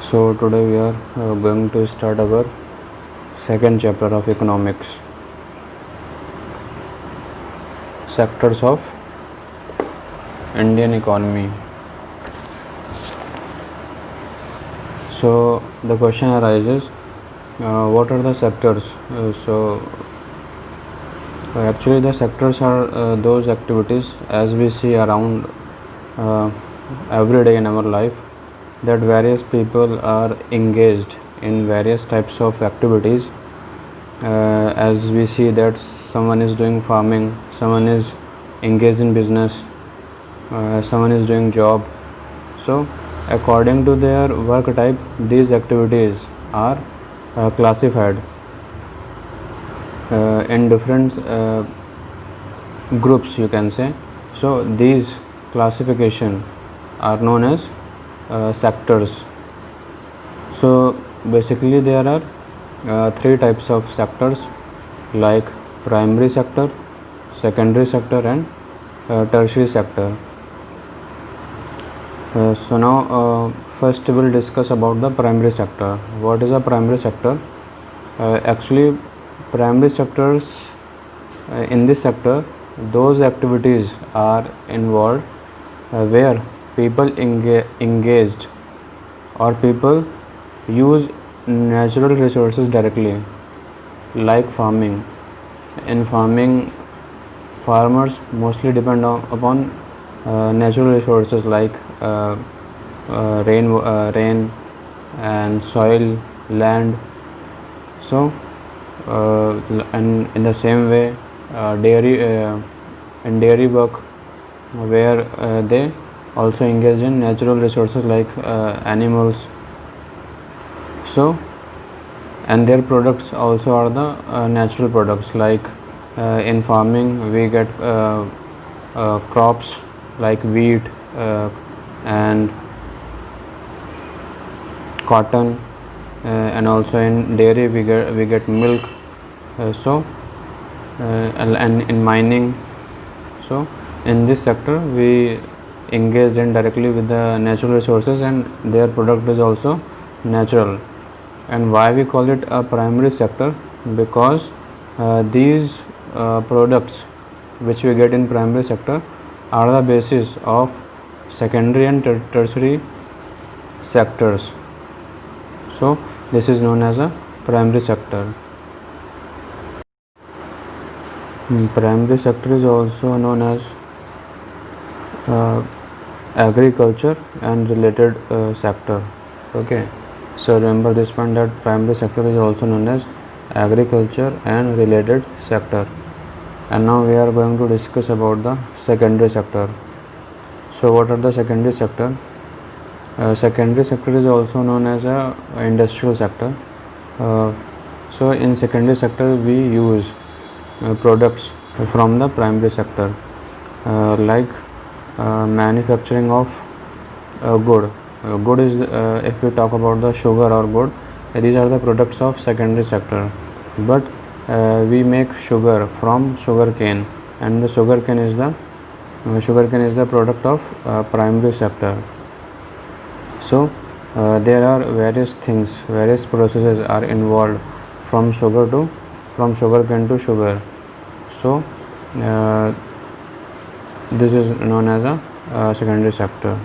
So today we are going to start our second chapter of economics, sectors of Indian economy. So the question arises, what are the sectors? Actually the sectors are those activities as we see around every day in our life, that various people are engaged in various types of activities. As we see that someone is doing farming, someone is engaged in business, someone is doing job. So according to their work type, these activities are classified in different groups, you can say. So these classification are known as sectors. So basically there are three types of sectors, like primary sector, secondary sector and tertiary sector. So now first we will discuss about the primary sector. What is a primary sector? Actually primary sectors, in this sector those activities are involved where people engaged or people use natural resources directly, like farming. In farming, farmers mostly depend upon natural resources like rain and soil, land. So and in the same way in dairy work, where they also engage in natural resources like animals. So and their products also are the natural products, like in farming we get crops like wheat and cotton, and also in dairy we get milk. And in mining, so in this sector we engage in directly with the natural resources and their product is also natural. And why we call it a primary sector? Because these products which we get in primary sector are the basis of secondary and tertiary sectors. So this is known as a primary sector. Primary sector is also known as agriculture and related sector. Okay, so remember this point, that primary sector is also known as agriculture and related sector. And now we are going to discuss about the secondary sector. So what are the secondary sector? Secondary sector is also known as a industrial sector. So in secondary sector we use products from the primary sector, like manufacturing of good. Good is if we talk about the sugar or good, these are the products of secondary sector. But we make sugar from sugarcane, and the sugarcane is the product of primary sector. So there are various things, various processes are involved from sugarcane to sugar. So this is known as a secondary sector.